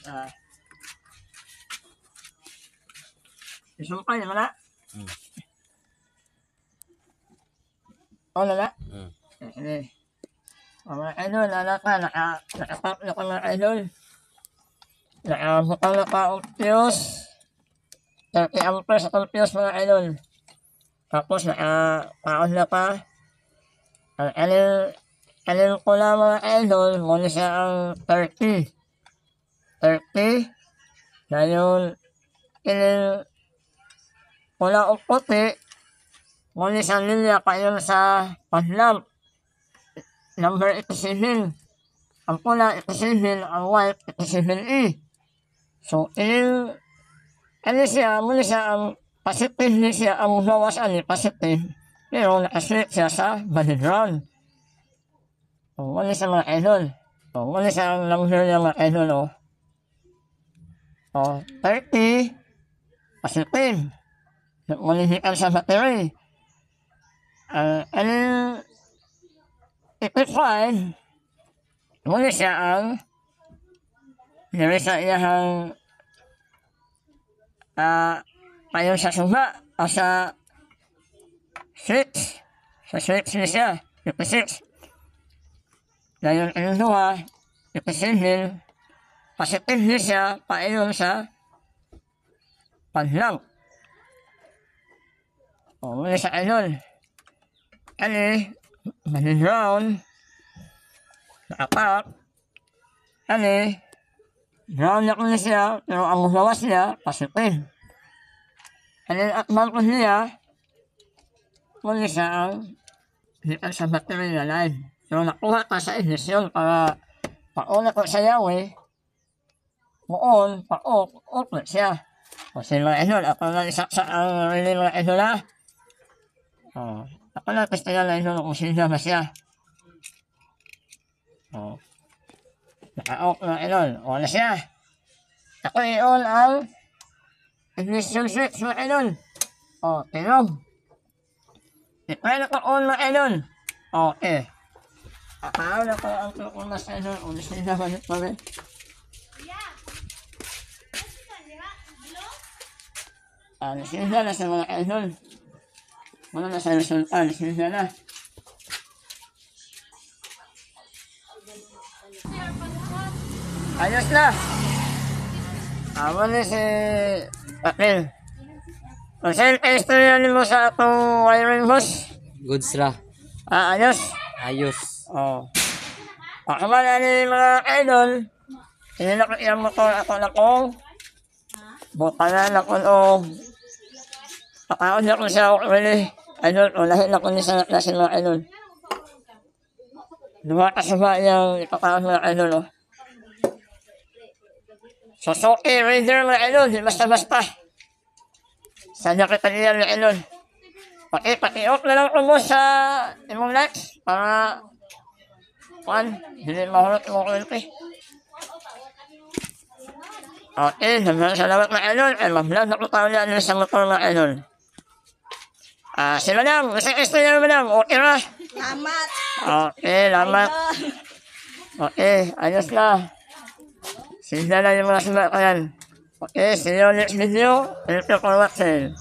Ah. Isumpay naman na. Lala. Sige. Mga idol, lala ka, nakapap na ka mga idol. Nakabukal na ka ang fuse. 30 amperes ang fuse mga idol. Tapos nakapaon na ka. Ang alin ko na mga idol, muna siya ang 30. 30. Dahil alin ko na ang puti, muna siya linya kayo sa padlamp. Number 87. Ang pula, 87. Ang white, 87E. So, ano siya, muna siya ang positive niya siya, ang lawas positive. Pero nakaslip siya sa body ground. So, muna siya mga idol. So, muna siya ang number niya mga idol. So, 30, positive. Muna siya sa battery. Ano 85, muna siya ang nari sa iyahang payo sa suba o sa switch. Sa switch niya siya, 56. Dahil ang duha, 57, positive niya siya payo sa padlamp. O, muna sa idol. Body ground, nakapak, ground na ko na siya, pero ang lawas niya, positive. At bangkos niya, muna siya ang hitan sa battery na line. So, nakuha ka sa ignition para pauna ko sa yawi, ulit siya. Kasi mga idol, ako na isaksa ang relay mga idol na. Ako na testayan na idol kung sila ba siya. Naka-off na idol. O na siya. Ako i-on ang ignition switch mga idol. Tinog. Ikaya na ka-on mga idol. Okay. Akaaw na ko ang tukong mas idol. O na sila ba nito rin. Nasila na sa mga idol. Wala na sa resulta, nasila na. Ayos na. Wala si Akil. Kung saan ka-istorya mo sa atong wiring boss? Goods ra. Ayos? Ayos. Pakamala ni mga idol, inilak yung motor ako na kong bukanan ako o pakaon na ko siya really idol o lahat na ko niya sa naklasin mga idol. Lumakas ba yung ipakaon mga idol Suzuki Raider mga idol, di basta-basta. Sana kita niya mga idol. Pati-off na lang ko mo sa imong lights para hindi mahulot yung kulit Okay, salamat mga idol. Mablog na ko tao niya sa motor mga idol. Si madam, gusto niya madam, okay na? Salamat. Okay, salamat. Okay, ayos na. Sila na yung mga sumat ko yan. Okay, see you next video. Thank you for watching.